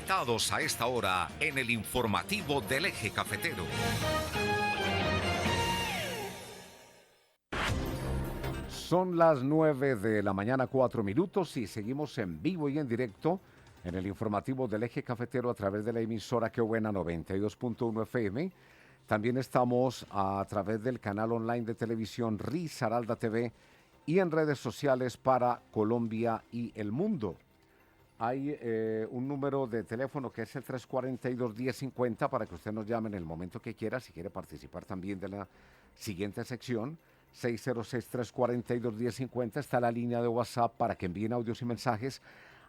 invitados a esta hora en el informativo del Eje Cafetero. Son las 9 de la mañana, 4 minutos, y seguimos en vivo y en directo en el informativo del Eje Cafetero a través de la emisora Qué Buena 92.1 FM. También estamos a través del canal online de televisión Risaralda TV y en redes sociales para Colombia y el mundo. Hay un número de teléfono que es el 342-1050 para que usted nos llame en el momento que quiera, si quiere participar también de la siguiente sección. 606-342-1050 está la línea de WhatsApp para que envíen audios y mensajes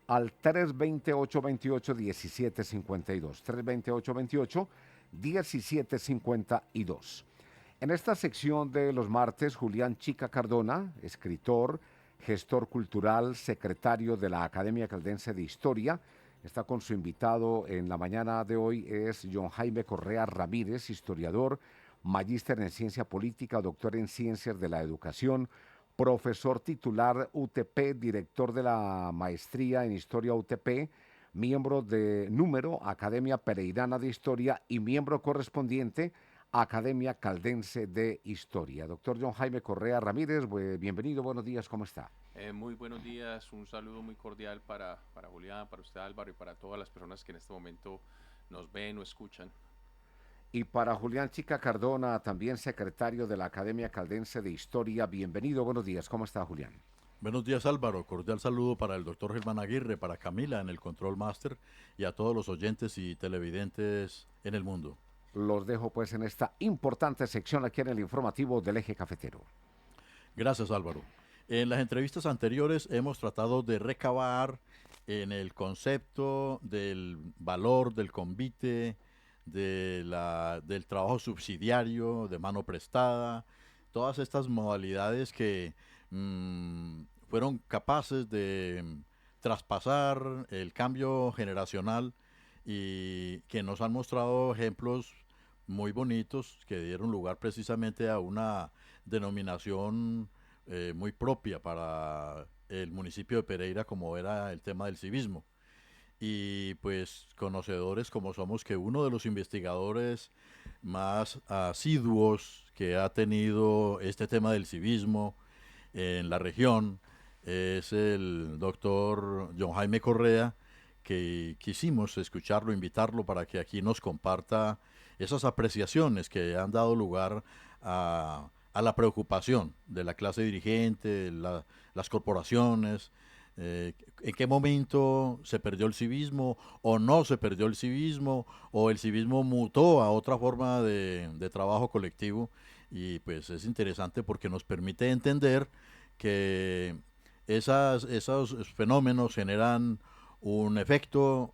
al 320-828-1752. 320-828-1752. En esta sección de los martes, Julián Chica Cardona, escritor, gestor cultural, secretario de la Academia Caldense de Historia, está con su invitado en la mañana de hoy, es John Jaime Correa Ramírez, historiador, magíster en ciencia política, doctor en ciencias de la educación, profesor titular UTP, director de la maestría en historia UTP, miembro de número Academia Pereirana de Historia y miembro correspondiente Academia Caldense de Historia. Doctor John Jaime Correa Ramírez, bienvenido, buenos días, ¿cómo está? Muy buenos días, un saludo muy cordial para Julián, para usted Álvaro y para todas las personas que en este momento nos ven o escuchan. Y para Julián Chica Cardona, también secretario de la Academia Caldense de Historia, bienvenido, buenos días, ¿cómo está Julián? Buenos días Álvaro, cordial saludo para el doctor Germán Aguirre, para Camila en el Control Master y a todos los oyentes y televidentes en el mundo. Los dejo pues en esta importante sección aquí en el informativo del Eje Cafetero. Gracias Álvaro. En las entrevistas anteriores hemos tratado de recabar en el concepto del valor del convite, del trabajo subsidiario, de mano prestada, todas estas modalidades que fueron capaces de traspasar el cambio generacional y que nos han mostrado ejemplos muy bonitos que dieron lugar precisamente a una denominación muy propia para el municipio de Pereira, como era el tema del civismo. Y pues conocedores como somos que uno de los investigadores más asiduos que ha tenido este tema del civismo en la región es el doctor John Jaime Correa, que quisimos escucharlo, invitarlo para que aquí nos comparta esas apreciaciones que han dado lugar a la preocupación de la clase dirigente, las corporaciones. ¿En qué momento se perdió el civismo o no se perdió el civismo o el civismo mutó a otra forma de trabajo colectivo? Y pues es interesante porque nos permite entender que esos fenómenos generan un efecto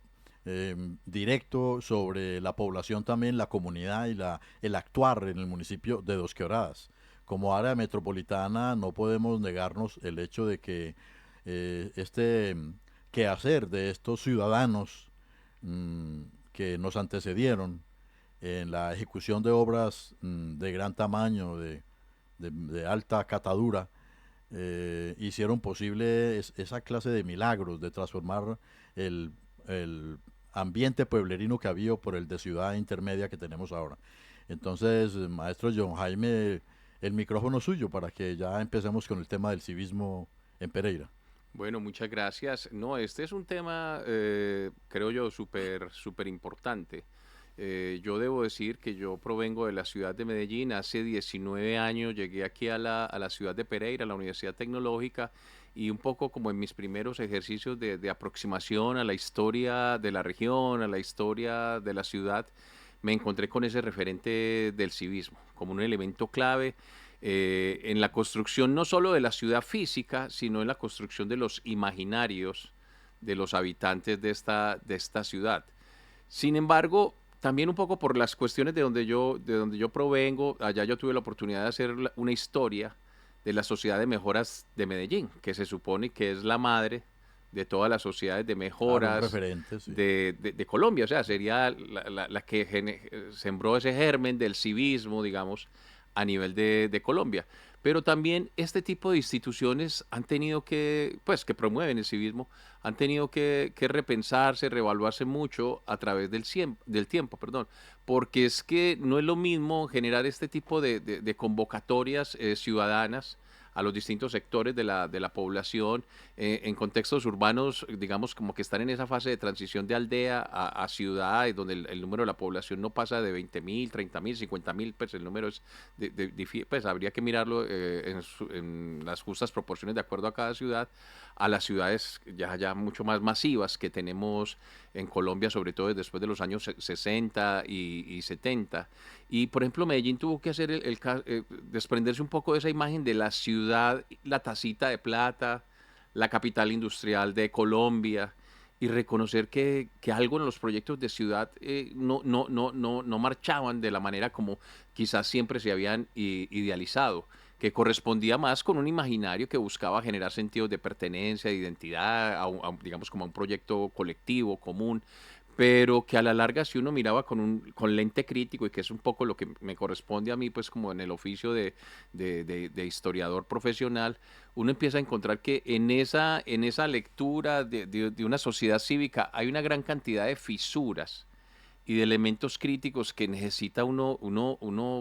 directo sobre la población también, la comunidad y el actuar en el municipio de Dos Quebradas. Como área metropolitana no podemos negarnos el hecho de que este quehacer de estos ciudadanos que nos antecedieron en la ejecución de obras de gran tamaño, de alta catadura, hicieron posible esa clase de milagros de transformar el ambiente pueblerino que había por el de ciudad intermedia que tenemos ahora. Entonces, maestro John Jaime, el micrófono suyo para que ya empecemos con el tema del civismo en Pereira. Bueno, muchas gracias. No, este es un tema, creo yo, súper importante. Yo debo decir que yo provengo de la ciudad de Medellín. Hace 19 años llegué aquí a la ciudad de Pereira, a la Universidad Tecnológica, y un poco como en mis primeros ejercicios de aproximación a la historia de la región, a la historia de la ciudad, me encontré con ese referente del civismo como un elemento clave en la construcción no solo de la ciudad física, sino en la construcción de los imaginarios de los habitantes de esta ciudad. Sin embargo, también un poco por las cuestiones de donde yo provengo, allá yo tuve la oportunidad de hacer una historia de la Sociedad de Mejoras de Medellín, que se supone que es la madre de todas las sociedades de Claro, un mejoras referente, sí. de Colombia. O sea, sería la que sembró ese germen del civismo, digamos, a nivel de Colombia. pero también este tipo de instituciones han tenido que, pues que promueven el civismo, han tenido que repensarse, reevaluarse mucho a través del tiempo, perdón, porque es que no es lo mismo generar este tipo de convocatorias ciudadanas a los distintos sectores de la población en contextos urbanos, digamos, como que están en esa fase de transición de aldea a ciudad, donde el número de la población no pasa de 20.000, 30.000, 50.000, pues el número es, pues habría que mirarlo en las justas proporciones de acuerdo a cada ciudad, a las ciudades ya mucho más masivas que tenemos en Colombia, sobre todo después de los años 60 y 70. Y por ejemplo, Medellín tuvo que hacer desprenderse un poco de esa imagen de la ciudad, la tacita de plata, la capital industrial de Colombia, y reconocer que algo en los proyectos de ciudad no marchaban de la manera como quizás siempre se habían idealizado, que correspondía más con un imaginario que buscaba generar sentidos de pertenencia, de identidad, digamos como a un proyecto colectivo, común, pero que a la larga si uno miraba con lente crítico, y que es un poco lo que me corresponde a mí, pues como en el oficio de historiador profesional, uno empieza a encontrar que en esa lectura de una sociedad cívica hay una gran cantidad de fisuras y de elementos críticos que necesita uno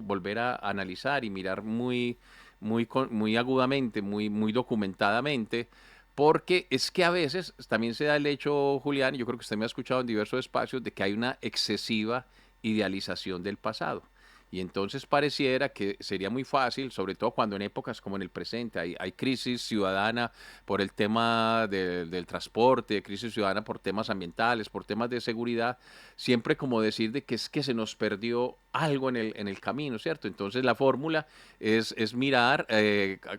volver a analizar y mirar muy agudamente, muy documentadamente, porque es que a veces también se da el hecho, Julián, y yo creo que usted me ha escuchado en diversos espacios, de que hay una excesiva idealización del pasado. Y entonces pareciera que sería muy fácil, sobre todo cuando en épocas como en el presente hay crisis ciudadana por el tema del transporte, crisis ciudadana por temas ambientales, por temas de seguridad, siempre como decir de que es que se nos perdió algo en el camino, ¿cierto? Entonces la fórmula es mirar,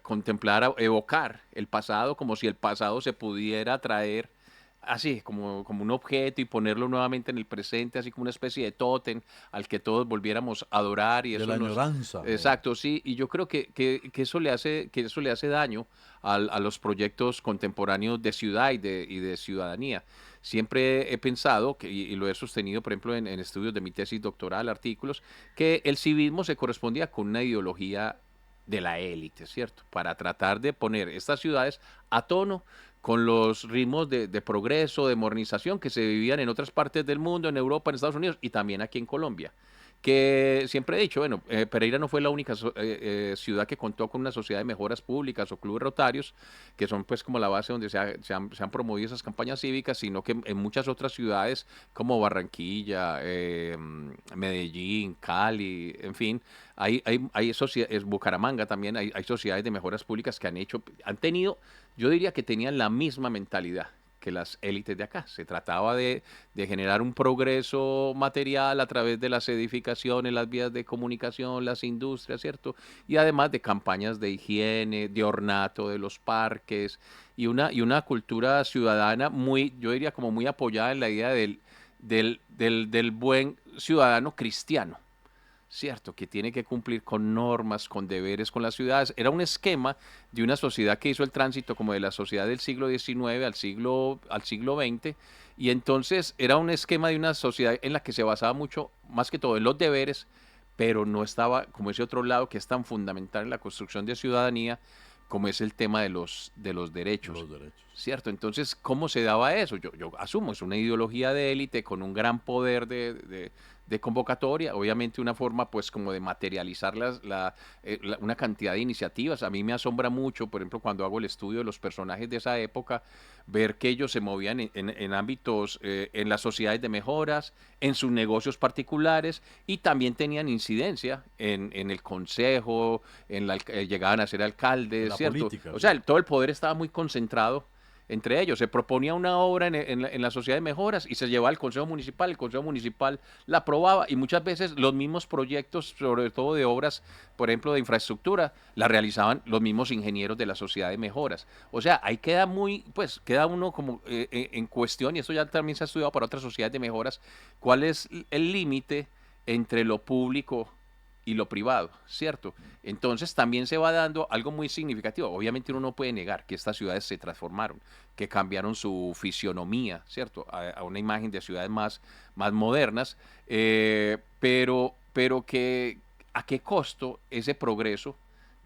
contemplar, evocar el pasado como si el pasado se pudiera traer así, como un objeto, y ponerlo nuevamente en el presente, así como una especie de tótem al que todos volviéramos a adorar, y De eso la nos... añoranza. Exacto, sí, y yo creo que eso le hace daño a los proyectos contemporáneos de ciudad y de ciudadanía. Siempre he pensado, y lo he sostenido, por ejemplo, en estudios de mi tesis doctoral, artículos, que el civismo se correspondía con una ideología de la élite, ¿cierto? Para tratar de poner estas ciudades a tono con los ritmos de progreso, de modernización que se vivían en otras partes del mundo, en Europa, en Estados Unidos y también aquí en Colombia. Que siempre he dicho, bueno, Pereira no fue la única ciudad que contó con una sociedad de mejoras públicas o clubes rotarios, que son pues como la base donde se han promovido esas campañas cívicas, sino que en muchas otras ciudades como Barranquilla, Medellín, Cali, en fin, hay sociedades, Bucaramanga también, hay sociedades de mejoras públicas que han tenido, yo diría que tenían la misma mentalidad que las élites de acá. Se trataba de generar un progreso material a través de las edificaciones, las vías de comunicación, las industrias, ¿cierto? Y además de campañas de higiene, de ornato de los parques, y una cultura ciudadana muy, yo diría como muy apoyada en la idea del buen ciudadano cristiano. Cierto, que tiene que cumplir con normas, con deberes con las ciudades. Era un esquema de una sociedad que hizo el tránsito como de la sociedad del siglo XIX al siglo XX, y entonces era un esquema de una sociedad en la que se basaba mucho, más que todo, en los deberes, pero no estaba como ese otro lado que es tan fundamental en la construcción de ciudadanía, como es el tema de los derechos. Los derechos. ¿Cierto? Entonces, ¿cómo se daba eso? Yo asumo, es una ideología de élite con un gran poder de convocatoria, obviamente una forma pues como de materializar una cantidad de iniciativas. A mí me asombra mucho, por ejemplo, cuando hago el estudio de los personajes de esa época, ver que ellos se movían en ámbitos, en las sociedades de mejoras, en sus negocios particulares, y también tenían incidencia en el consejo, llegaban a ser alcaldes, La ¿cierto? política, O sí. sea, todo el poder estaba muy concentrado entre ellos. Se proponía una obra en la sociedad de mejoras y se llevaba al Consejo Municipal, el Consejo Municipal la aprobaba, y muchas veces los mismos proyectos, sobre todo de obras, por ejemplo, de infraestructura, la realizaban los mismos ingenieros de la sociedad de mejoras. O sea, ahí queda uno como en cuestión, y esto ya también se ha estudiado para otras sociedades de mejoras, cuál es el límite entre lo público y lo privado, ¿cierto? Entonces también se va dando algo muy significativo. Obviamente uno no puede negar que estas ciudades se transformaron, que cambiaron su fisionomía, ¿cierto? A una imagen de ciudades más modernas, pero que a qué costo ese progreso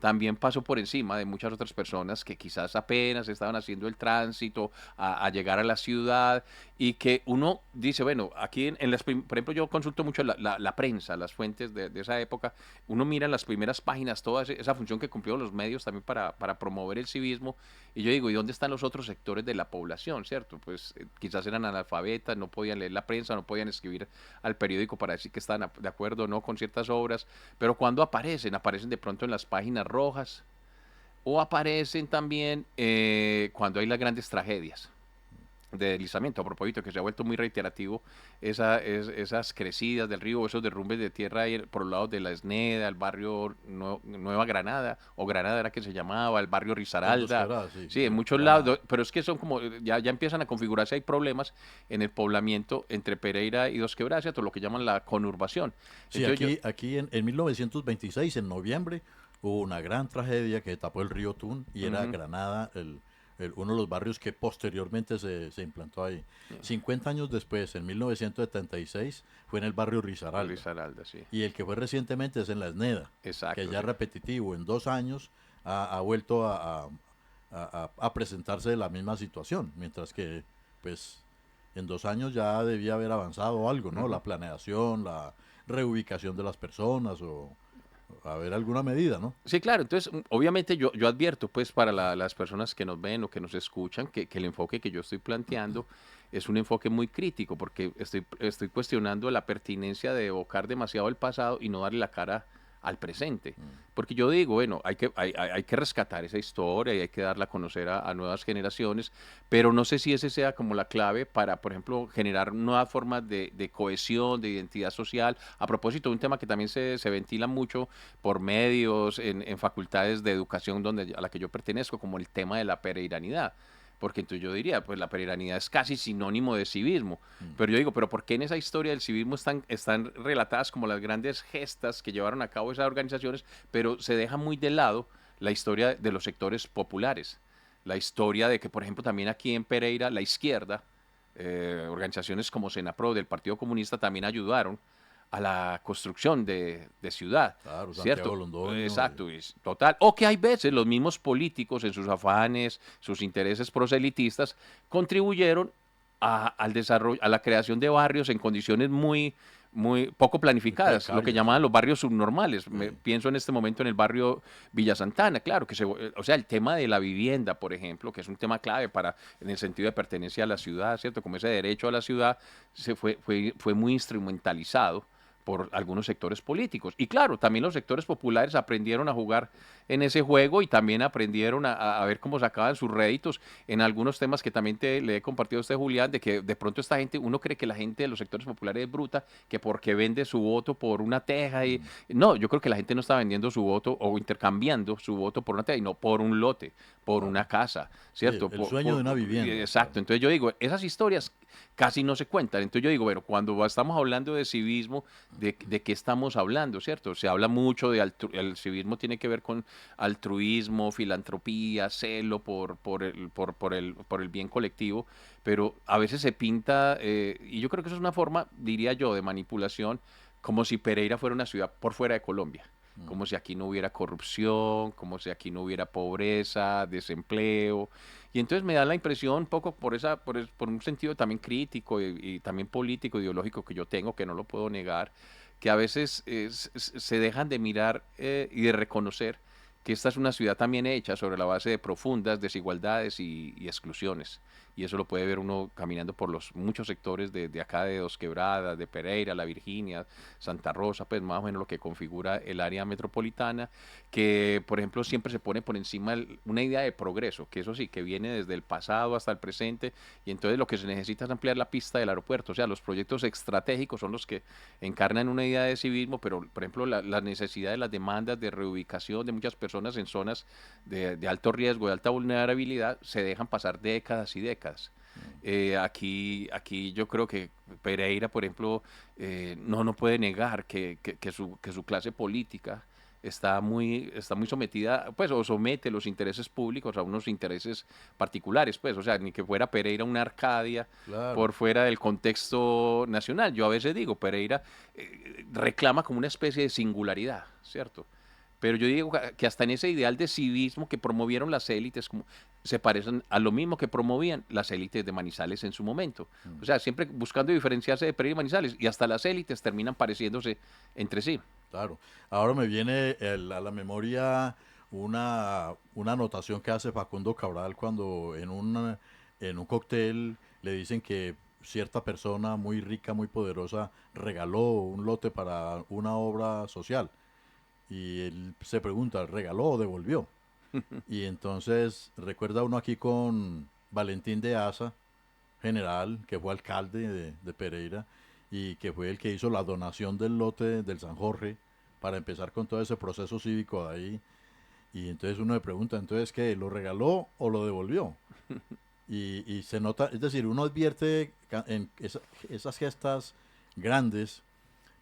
también pasó por encima de muchas otras personas que quizás apenas estaban haciendo el tránsito a llegar a la ciudad y que uno dice, bueno, aquí por ejemplo, yo consulto mucho la prensa, las fuentes de esa época, uno mira en las primeras páginas toda esa función que cumplieron los medios también para promover el civismo, y yo digo, ¿y dónde están los otros sectores de la población, cierto? Pues quizás eran analfabetas, no podían leer la prensa, no podían escribir al periódico para decir que estaban de acuerdo o no con ciertas obras, pero cuando aparecen de pronto en las páginas rojas, o aparecen también cuando hay las grandes tragedias de deslizamiento, a propósito, que se ha vuelto muy reiterativo, esas crecidas del río, esos derrumbes de tierra ahí por los lados de la Esneda, el barrio Nueva Granada, o Granada era que se llamaba, el barrio Risaralda, sí, en muchos lados, pero es que son como, ya empiezan a configurarse, hay problemas en el poblamiento entre Pereira y Dos Quebradas, ¿cierto? Lo que llaman la conurbación. Sí, aquí en 1926, en noviembre, hubo una gran tragedia que tapó el río Tun y era Granada, uno de los barrios que posteriormente se implantó ahí. 50 años después, en 1976, fue en el barrio Risaralda. Risaralda, sí. Y el que fue recientemente es en la Esneda, Exacto, que ya sí. repetitivo. En 2 años ha vuelto a presentarse la misma situación, mientras que pues en 2 años ya debía haber avanzado algo, ¿no? La planeación, la reubicación de las personas o haber alguna medida, ¿no? Sí, claro. Entonces, obviamente yo advierto, pues, para las personas que nos ven o que nos escuchan, que el enfoque que yo estoy planteando es un enfoque muy crítico, porque estoy cuestionando la pertinencia de evocar demasiado el pasado y no darle la cara al presente. Porque yo digo, bueno, hay que rescatar esa historia y hay que darla a conocer a nuevas generaciones, pero no sé si ese sea como la clave para, por ejemplo, generar nuevas formas de cohesión, de identidad social. A propósito de un tema que también se ventila mucho por medios, en facultades de educación a la que yo pertenezco, como el tema de la pereiranidad. Porque entonces yo diría, pues la pereiranidad es casi sinónimo de civismo. Pero yo digo, ¿pero por qué en esa historia del civismo están relatadas como las grandes gestas que llevaron a cabo esas organizaciones, pero se deja muy de lado la historia de los sectores populares? La historia de que, por ejemplo, también aquí en Pereira, la izquierda, organizaciones como Senapro del Partido Comunista también ayudaron a la construcción de ciudad, Claro, ¿cierto? Santiago Londoño. Exacto, total. O que hay veces los mismos políticos en sus afanes, sus intereses proselitistas, contribuyeron al desarrollo, a la creación de barrios en condiciones muy poco planificadas, lo que precarias, llamaban sí. los barrios subnormales. Sí. Pienso en este momento en el barrio Villa Santana, claro, o sea, el tema de la vivienda, por ejemplo, que es un tema clave en el sentido de pertenencia a la ciudad, ¿cierto? Como ese derecho a la ciudad fue muy instrumentalizado por algunos sectores políticos. Y claro, también los sectores populares aprendieron a jugar en ese juego y también aprendieron a ver cómo sacaban sus réditos en algunos temas que también le he compartido a usted, Julián, de que de pronto esta gente, uno cree que la gente de los sectores populares es bruta, que porque vende su voto por una teja y... No, yo creo que la gente no está vendiendo su voto o intercambiando su voto por una teja, y no por un lote, por una casa, ¿cierto? Sí, el sueño de una vivienda. Exacto. Entonces yo digo, esas historias casi no se cuentan. Entonces yo digo, bueno, cuando estamos hablando de civismo, ¿de qué estamos hablando, cierto? Se habla mucho el civismo tiene que ver con altruismo, filantropía, celo por el bien colectivo, pero a veces se pinta, y yo creo que eso es una forma, diría yo, de manipulación, como si Pereira fuera una ciudad por fuera de Colombia. Como si aquí no hubiera corrupción, como si aquí no hubiera pobreza, desempleo. Y entonces me da la impresión, un poco por un sentido también crítico y también político, ideológico que yo tengo, que no lo puedo negar, que a veces se dejan de mirar y de reconocer que esta es una ciudad también hecha sobre la base de profundas desigualdades y exclusiones. Y eso lo puede ver uno caminando por los muchos sectores de acá de Dos Quebradas, de Pereira, La Virginia, Santa Rosa, pues más o menos lo que configura el área metropolitana, que por ejemplo siempre se pone por encima una idea de progreso, que eso sí, que viene desde el pasado hasta el presente, y entonces lo que se necesita es ampliar la pista del aeropuerto, o sea, los proyectos estratégicos son los que encarnan una idea de civismo, pero por ejemplo la necesidad de las demandas de reubicación de muchas personas en zonas de alto riesgo, de alta vulnerabilidad, se dejan pasar décadas y décadas. Aquí yo creo que Pereira, por ejemplo, no puede negar que su clase política está muy sometida, pues, o somete los intereses públicos a unos intereses particulares, pues, o sea, ni que fuera Pereira una Arcadia Claro. por fuera del contexto nacional. Yo a veces digo, Pereira reclama como una especie de singularidad, ¿cierto? Pero yo digo que hasta en ese ideal de civismo que promovieron las élites, como, se parecen a lo mismo que promovían las élites de Manizales en su momento. O sea, siempre buscando diferenciarse de Pereira y Manizales, y hasta las élites terminan pareciéndose entre sí. Claro. Ahora me viene a la memoria una anotación que hace Facundo Cabral cuando en un cóctel le dicen que cierta persona muy rica, muy poderosa, regaló un lote para una obra social. Y él se pregunta, ¿regaló o devolvió? Y entonces recuerda uno aquí con Valentín de Asa, general, que fue alcalde de Pereira y que fue el que hizo la donación del lote del San Jorge para empezar con todo ese proceso cívico de ahí. Y entonces uno le pregunta, entonces, ¿qué? ¿Lo regaló o lo devolvió? Y se nota, es decir, uno advierte en esas gestas grandes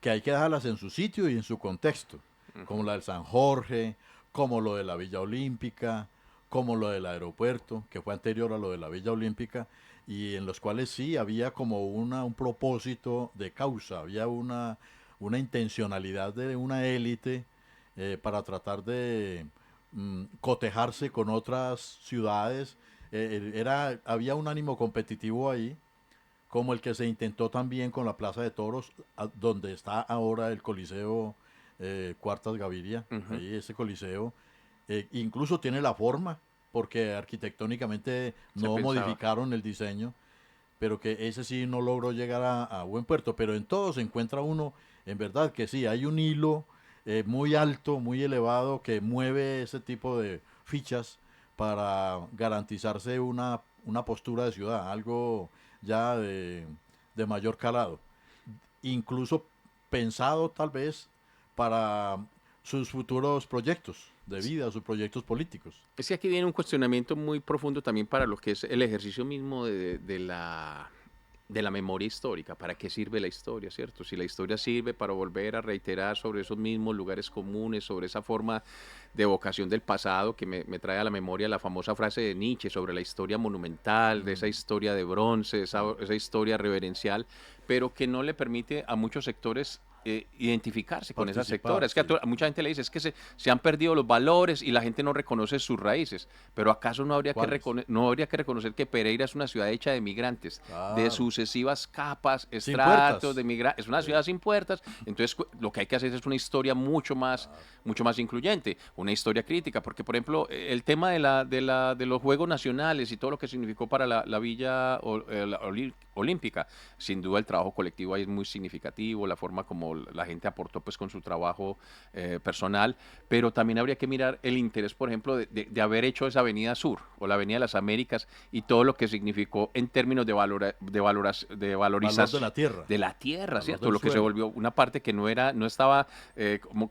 que hay que dejarlas en su sitio y en su contexto, como la del San Jorge, como lo de la Villa Olímpica, como lo del aeropuerto, que fue anterior a lo de la Villa Olímpica, y en los cuales sí había como un propósito de causa, había una intencionalidad de una élite para tratar de cotejarse con otras ciudades. Había un ánimo competitivo ahí, como el que se intentó también con la Plaza de Toros, donde está ahora el Coliseo Cuartas Gaviria, ahí ese coliseo, incluso tiene la forma, porque arquitectónicamente no modificaron el diseño, pero que ese sí no logró llegar a buen puerto, pero en todo se encuentra uno, en verdad que sí, hay un hilo muy alto, muy elevado, que mueve ese tipo de fichas para garantizarse una postura de ciudad, algo ya de mayor calado, incluso pensado tal vez para sus futuros proyectos de vida, sus proyectos políticos. Es que aquí viene un cuestionamiento muy profundo también para lo que es el ejercicio mismo de la memoria histórica. ¿Para qué sirve la historia, cierto? Si la historia sirve para volver a reiterar sobre esos mismos lugares comunes, sobre esa forma de evocación del pasado, que me trae a la memoria la famosa frase de Nietzsche sobre la historia monumental, de esa historia de bronce, esa historia reverencial, pero que no le permite a muchos sectores identificarse con esas sectores. Es que a mucha gente le dice, es que se han perdido los valores y la gente no reconoce sus raíces, pero ¿acaso no habría que reconocer que Pereira es una ciudad hecha de migrantes, de sucesivas capas, estratos de migrantes? Es una ciudad sin puertas, entonces lo que hay que hacer es una historia mucho más incluyente, una historia crítica, porque por ejemplo el tema de los Juegos Nacionales y todo lo que significó para la Villa Olímpica, sin duda el trabajo colectivo ahí es muy significativo, la forma como la gente aportó pues con su trabajo personal, pero también habría que mirar el interés, por ejemplo, de haber hecho esa Avenida Sur o la Avenida de las Américas y todo lo que significó en términos de valorización de la tierra, ¿cierto? Lo que se volvió una parte que no estaba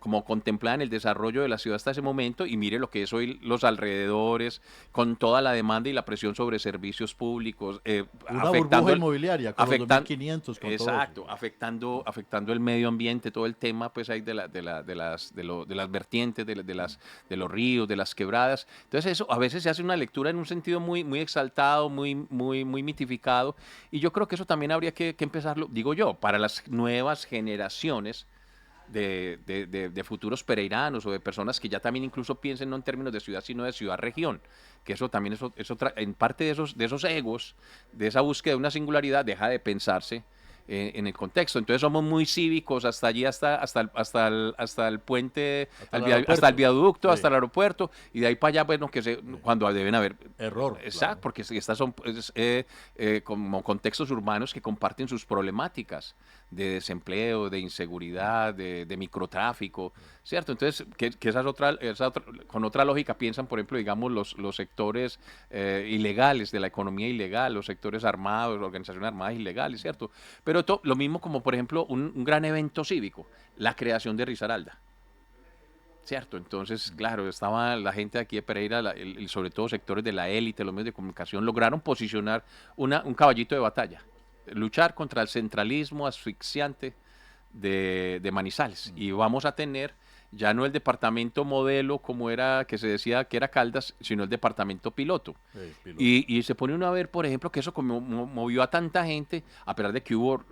como contemplada en el desarrollo de la ciudad hasta ese momento, y mire lo que es hoy los alrededores, con toda la demanda y la presión sobre servicios públicos, una burbuja inmobiliaria con los 2.500 con exacto, todo afectando el medio ambiente, todo el tema pues ahí de las vertientes, de los ríos, de las quebradas. Entonces eso a veces se hace una lectura en un sentido muy, muy exaltado, muy mitificado, y yo creo que eso también habría que empezarlo, digo yo, para las nuevas generaciones de futuros pereiranos o de personas que ya también incluso piensen no en términos de ciudad, sino de ciudad-región, que eso también es otra, en parte de esos egos, de esa búsqueda de una singularidad, deja de pensarse en el contexto. Entonces somos muy cívicos hasta allí, hasta el puente, hasta el viaducto, sí, hasta el aeropuerto, y de ahí para allá, bueno, cuando deben haber error. Exacto, claro. Porque estas son como contextos urbanos que comparten sus problemáticas de desempleo, de inseguridad, de microtráfico, ¿cierto? Entonces, que esa es otra, con otra lógica piensan, por ejemplo, digamos, los sectores ilegales de la economía ilegal, los sectores armados, organizaciones armadas ilegales, ¿cierto? Pero lo mismo como, por ejemplo, un gran evento cívico, la creación de Risaralda. ¿Cierto? Entonces, claro, estaba la gente de aquí de Pereira, sobre todo sectores de la élite, los medios de comunicación, lograron posicionar un caballito de batalla, luchar contra el centralismo asfixiante de Manizales. Y vamos a tener ya no el departamento modelo como era, que se decía que era Caldas, sino el departamento piloto. Y se pone uno a ver, por ejemplo, que eso movió a tanta gente, a pesar de que hubo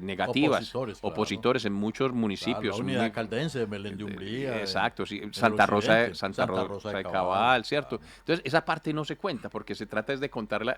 negativas, Opositores, claro. opositores en muchos Claro, municipios. la unidad caldense, Belén de Umbría, Exacto, sí. el Santa Rosa occidente, Santa Rosa de Cabal, ¿cierto? claro. Entonces, esa parte no se cuenta porque se trata es de contar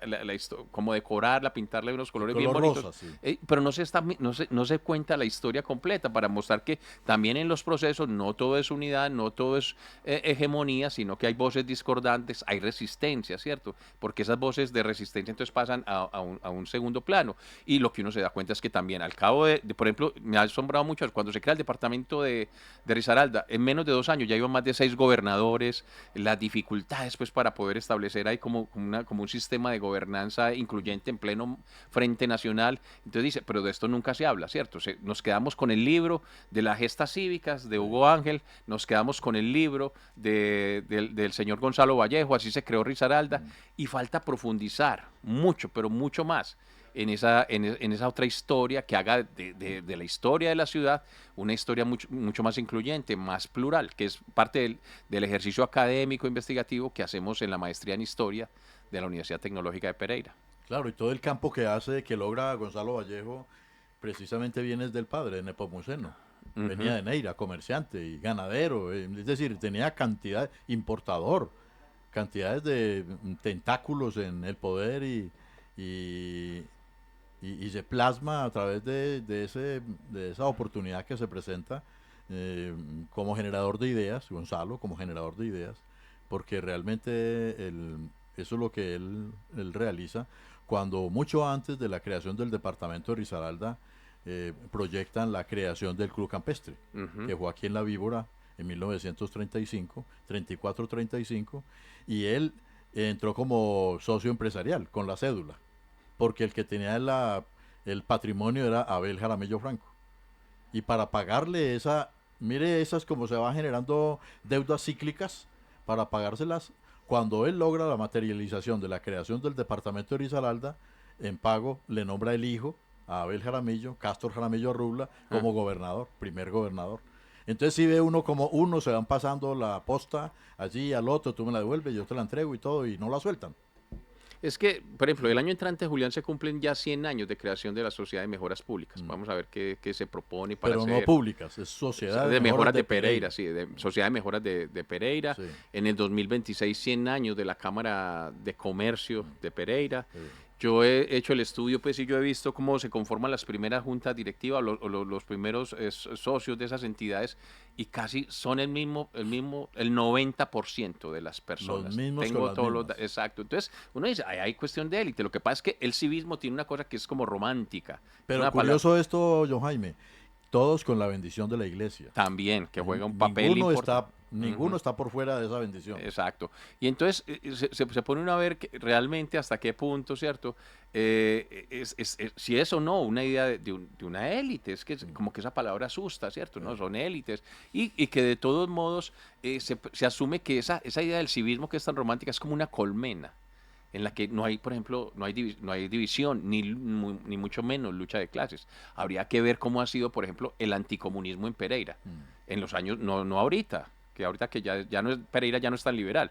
como decorarla, pintarle unos colores bien color bonitos. rosa, sí. Pero no se cuenta la historia completa para mostrar que también en los procesos no todo es unidad, no todo es hegemonía, sino que hay voces discordantes, hay resistencia, ¿cierto? Porque esas voces de resistencia entonces pasan a un segundo plano. Y lo que uno se da cuenta es que también al cabo por ejemplo, me ha asombrado mucho cuando se crea el departamento de Risaralda, en menos de 2 años ya iban más de 6 gobernadores, las dificultades pues para poder establecer ahí como un sistema de gobernanza incluyente en pleno frente nacional. Entonces dice, pero de esto nunca se habla, ¿cierto? Nos quedamos con el libro de las gestas cívicas de Hugo Ángel, nos quedamos con el libro del señor Gonzalo Vallejo, así se creó Risaralda, y falta profundizar mucho, pero mucho más en esa otra historia que haga de la historia de la ciudad una historia mucho más incluyente, más plural, que es parte del ejercicio académico investigativo que hacemos en la maestría en historia de la Universidad Tecnológica de Pereira. Claro, y todo el campo que logra Gonzalo Vallejo precisamente viene del padre, de Nepomuceno. Venía de Neira, comerciante y ganadero, es decir, tenía cantidades de tentáculos en el poder y se plasma a través de esa oportunidad que se presenta como generador de ideas, Gonzalo como generador de ideas, porque realmente eso es lo que él realiza cuando mucho antes de la creación del departamento de Risaralda proyectan la creación del Club Campestre, que fue aquí en La Víbora en 1935, 34-35, y él entró como socio empresarial con la cédula, porque el que tenía el patrimonio era Abel Jaramillo Franco. Y para pagarle mire esas como se van generando deudas cíclicas, para pagárselas, cuando él logra la materialización de la creación del departamento de Risaralda, en pago le nombra el hijo a Abel Jaramillo, Cástor Jaramillo Rubla, como gobernador, primer gobernador. Entonces si ve uno como uno se van pasando la posta allí al otro, tú me la devuelves, yo te la entrego y todo, y no la sueltan. Es que, por ejemplo, el año entrante, Julián, se cumplen ya 100 años de creación de la Sociedad de Mejoras Públicas. Vamos a ver qué se propone para Pero hacer. no públicas, es Sociedad de Mejoras de Pereira, sí, Sociedad de Mejoras de Pereira. Sí. En el 2026, 100 años de la Cámara de Comercio de Pereira. Sí. Yo he hecho el estudio, pues, y yo he visto cómo se conforman las primeras juntas directivas, los primeros socios de esas entidades, y casi son el 90% de las personas. Los mismos Tengo con las todos mismas. exacto. Entonces, uno dice, hay cuestión de élite. Lo que pasa es que el civismo tiene una cosa que es como romántica. Pero curioso esto, John Jaime, todos con la bendición de la iglesia. También, que juega un papel importante. Ninguno está por fuera de esa bendición. Exacto. Y entonces se pone uno a ver realmente hasta qué punto, ¿cierto? Si es o no una idea de una élite. Es que como que esa palabra asusta, ¿cierto? ¿No? Son élites. Y que de todos modos se asume que esa idea del civismo que es tan romántica es como una colmena en la que no hay, por ejemplo, no hay división, ni mucho menos lucha de clases. Habría que ver cómo ha sido, por ejemplo, el anticomunismo en Pereira, en los años, no ahorita, que ya no es, Pereira ya no es tan liberal,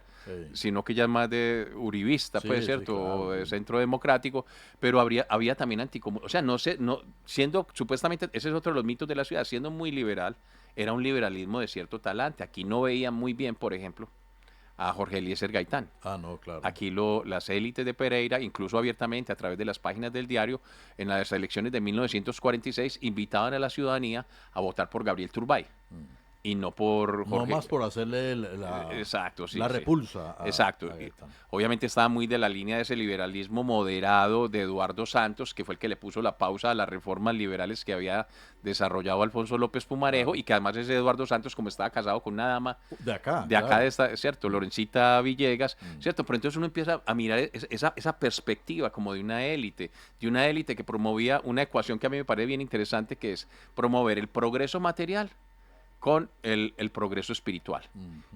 sino que ya es más de uribista, Sí, pues, sí, ¿cierto? claro. O de centro democrático, pero había también anticomunismo, o sea, siendo, supuestamente, ese es otro de los mitos de la ciudad, siendo muy liberal, era un liberalismo de cierto talante. Aquí no veía muy bien, por ejemplo, a Jorge Eliezer Gaitán. No, claro. Aquí las élites de Pereira, incluso abiertamente a través de las páginas del diario, en las elecciones de 1946, invitaban a la ciudadanía a votar por Gabriel Turbay. Y no por Jorge. No más por hacerle Exacto, sí, la sí. repulsa. Exacto. Obviamente estaba muy de la línea de ese liberalismo moderado de Eduardo Santos, que fue el que le puso la pausa a las reformas liberales que había desarrollado Alfonso López Pumarejo, y que además ese Eduardo Santos, como estaba casado con una dama de acá, de esta, ¿cierto? Lorencita Villegas, ¿cierto? Pero entonces uno empieza a mirar esa perspectiva como de una élite que promovía una ecuación que a mí me parece bien interesante, que es promover el progreso material con el progreso espiritual.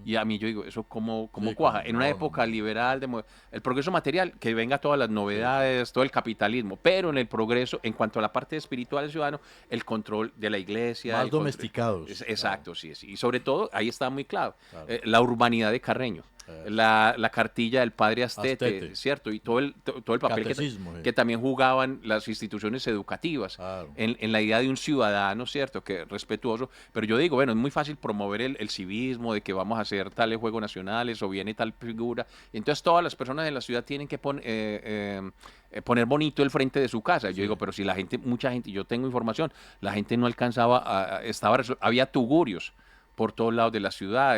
Y a mí yo digo, ¿eso cómo cuaja? En una época liberal, el progreso material, que venga todas las novedades, todo el capitalismo, pero en el progreso, en cuanto a la parte espiritual del ciudadano, el control de la iglesia. Más domesticados. Exacto, sí. Y sobre todo, ahí está muy claro, la urbanidad de Carreño. la cartilla del padre Astete, Astete. ¿cierto? Y todo el papel Catecismo, que también jugaban las instituciones educativas Claro. en la idea de un ciudadano, ¿cierto? Que respetuoso. Pero yo digo, bueno, es muy fácil promover el civismo, de que vamos a hacer tales juegos nacionales o viene tal figura. Y entonces todas las personas de la ciudad tienen que poner bonito el frente de su casa. Yo digo, pero si la gente, mucha gente, yo tengo información, la gente no alcanzaba, había tugurios por todos lados de la ciudad.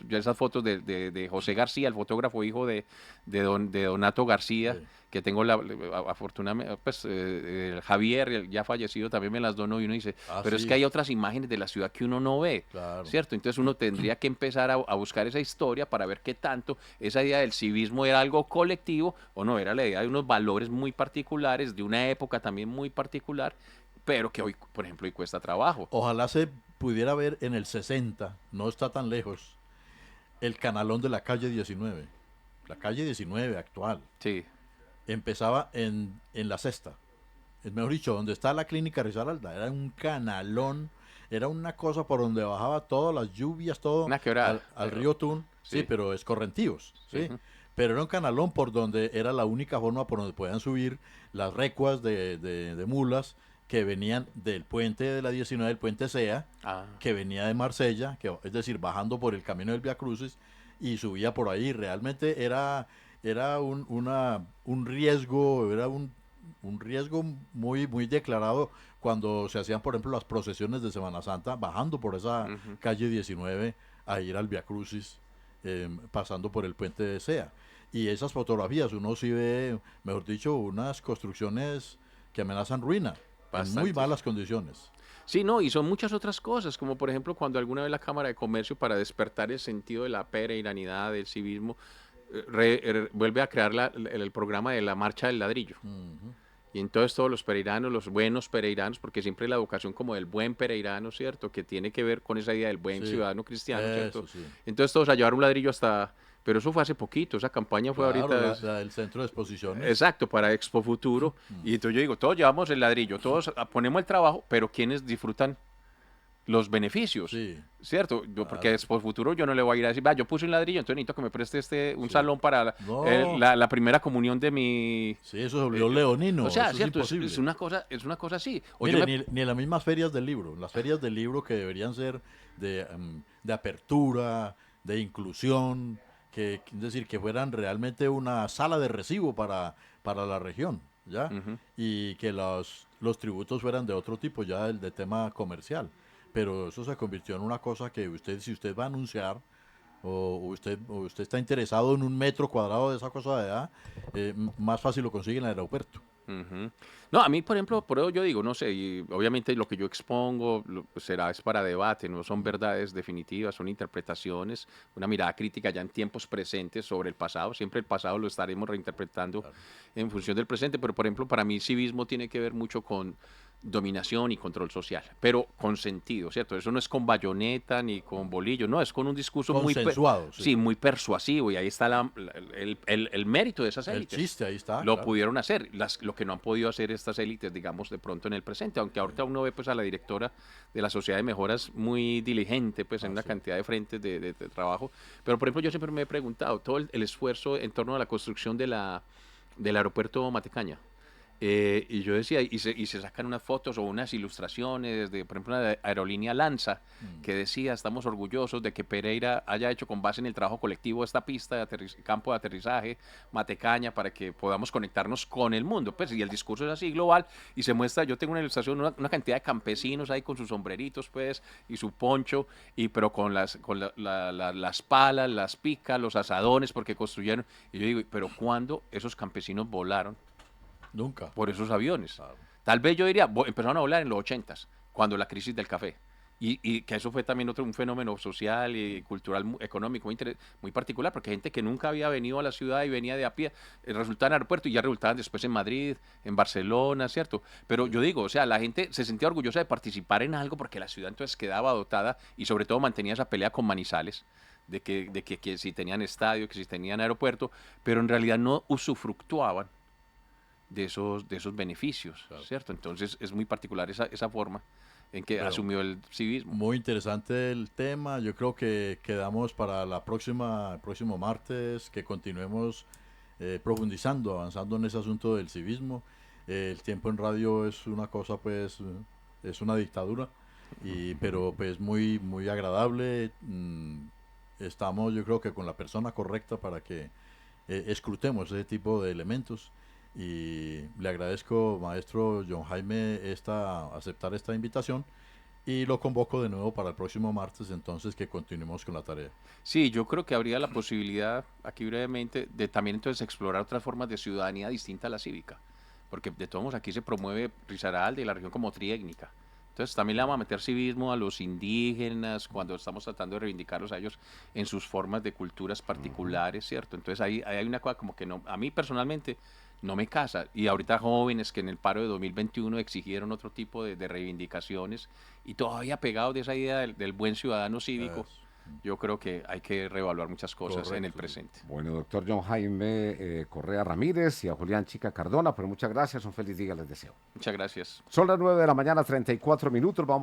Yo esas fotos de José García, el fotógrafo hijo de Donato García, Sí. que tengo afortunadamente, pues Javier, ya fallecido, también me las donó y uno dice, pero es Sí, que hay otras imágenes de la ciudad que uno no ve, claro. ¿cierto? Entonces uno tendría que empezar a buscar esa historia para ver qué tanto esa idea del civismo era algo colectivo o no, era la idea de unos valores muy particulares, de una época también muy particular, pero que hoy, por ejemplo, hoy cuesta trabajo. Ojalá se pudiera ver en el 60, no está tan lejos, el canalón de la calle 19. La calle 19 actual. Sí. Empezaba en la sexta. Es mejor dicho, donde está la clínica Risaralda. Era un canalón, era una cosa por donde bajaba todas las lluvias, todo Una quebrada, al pero- río Tun. Sí, sí. pero escorrentíos. ¿sí? Ujú. Pero era un canalón por donde era la única forma por donde podían subir las recuas de mulas que venían del puente de la 19, del puente Sea, Ah. que venía de Marsella, es decir, bajando por el camino del Via Crucis y subía por ahí. Realmente era un riesgo, era un riesgo muy, muy declarado cuando se hacían, por ejemplo, las procesiones de Semana Santa, bajando por esa Ujú. calle 19 a ir al Via Crucis, pasando por el puente de Sea. Y esas fotografías, uno sí ve, mejor dicho, unas construcciones que amenazan ruina, en muy Bastantes. malas condiciones. Sí, no, y son muchas otras cosas, como por ejemplo cuando alguna vez la Cámara de Comercio, para despertar el sentido de la peregrinidad, del civismo, vuelve a crear el programa de la Marcha del Ladrillo. Ujú. Y entonces todos los pereiranos, los buenos pereiranos, porque siempre la educación como del buen pereirano, ¿cierto? Que tiene que ver con esa idea del buen Sí, ciudadano cristiano, ¿cierto? eso sí. Entonces todos a llevar un ladrillo hasta... Pero eso fue hace poquito, esa campaña fue Claro, ahorita... la del centro de exposiciones. Exacto, para Expo Futuro. Y entonces yo digo, todos llevamos el ladrillo, todos ponemos el trabajo, pero ¿quiénes disfrutan los beneficios? Sí. ¿Cierto? Porque Expo Futuro yo no le voy a ir a decir, va, yo puse un ladrillo, entonces necesito que me preste un Sí. salón para No. la primera comunión de mi... Sí, eso se volvió leonino. O sea, eso ¿cierto? Es imposible. Es una cosa así. O Mire, yo me- ni en las mismas ferias del libro. Las ferias del libro que deberían ser de apertura, de inclusión, es decir, que fueran realmente una sala de recibo para la región, ¿ya? Ujú. Y que los tributos fueran de otro tipo, ya de tema comercial. Pero eso se convirtió en una cosa que si usted va a anunciar, o usted está interesado en un metro cuadrado de esa cosa de allá, más fácil lo consigue en el aeropuerto. Ujú. No, a mí, por ejemplo, por eso yo digo, no sé, y obviamente lo que yo expongo es para debate, no son verdades definitivas, son interpretaciones, una mirada crítica ya en tiempos presentes sobre el pasado, siempre el pasado lo estaremos reinterpretando en función del presente, pero por ejemplo, para mí civismo tiene que ver mucho con dominación y control social, pero con sentido, ¿cierto? Eso no es con bayoneta ni con bolillo, no, es con un discurso Consensuado, sí. sí, muy persuasivo, y ahí está el mérito de esas El élites. chiste, ahí está. Lo claro. pudieron hacer, lo que no han podido hacer estas élites, digamos, de pronto en el presente, aunque ahorita uno ve pues a la directora de la Sociedad de Mejoras muy diligente pues en una sí. cantidad de frentes de trabajo, pero por ejemplo yo siempre me he preguntado todo el esfuerzo en torno a la construcción del aeropuerto Matecaña. Y yo decía, y se sacan unas fotos o unas ilustraciones de, por ejemplo, una aerolínea Lanza, que decía, estamos orgullosos de que Pereira haya hecho con base en el trabajo colectivo esta pista de campo de aterrizaje, Matecaña, para que podamos conectarnos con el mundo. Pues, y el discurso es así global, y se muestra, yo tengo una ilustración, una cantidad de campesinos ahí con sus sombreritos, pues, y su poncho, pero con las palas, las picas, los asadones, porque construyeron. Y yo digo, pero ¿cuándo esos campesinos volaron Nunca. por esos aviones? Claro. Tal vez yo diría, empezaron a volar en los 80s, cuando la crisis del café. Y que eso fue también un fenómeno social y cultural, económico, muy particular, porque gente que nunca había venido a la ciudad y venía de a pie, resultaban en el aeropuerto y ya resultaban después en Madrid, en Barcelona, ¿cierto? Pero yo digo, o sea, la gente se sentía orgullosa de participar en algo porque la ciudad entonces quedaba dotada y sobre todo mantenía esa pelea con Manizales, de que si tenían estadio, que si tenían aeropuerto, pero en realidad no usufructuaban de esos beneficios, Claro. ¿cierto? Entonces es muy particular esa forma. en que Bueno, asumió el civismo. muy interesante el tema. Yo creo que quedamos para el próximo martes que continuemos profundizando, avanzando en ese asunto del civismo. El tiempo en radio es una cosa, pues, es una dictadura, pero pues muy, muy agradable. Estamos, yo creo que con la persona correcta para que escrutemos ese tipo de elementos. Y le agradezco, maestro John Jaime, aceptar esta invitación y lo convoco de nuevo para el próximo martes, entonces que continuemos con la tarea. Sí, yo creo que habría la posibilidad, aquí brevemente, de también entonces explorar otras formas de ciudadanía distinta a la cívica, porque de todos modos aquí se promueve Risaralda y la región como triétnica. Entonces también le vamos a meter civismo a los indígenas cuando estamos tratando de reivindicarlos a ellos en sus formas de culturas particulares, ¿cierto? Entonces ahí hay una cosa como que no, a mí personalmente no me casa. Y ahorita jóvenes que en el paro de 2021 exigieron otro tipo de reivindicaciones y todavía pegados de esa idea del buen ciudadano cívico, yo creo que hay que reevaluar muchas cosas en el presente. Bueno, doctor John Jaime Correa Ramírez y a Julián Chica Cardona, pero muchas gracias, un feliz día les deseo. Muchas gracias. Son las 9 de la mañana, 34 minutos, vamos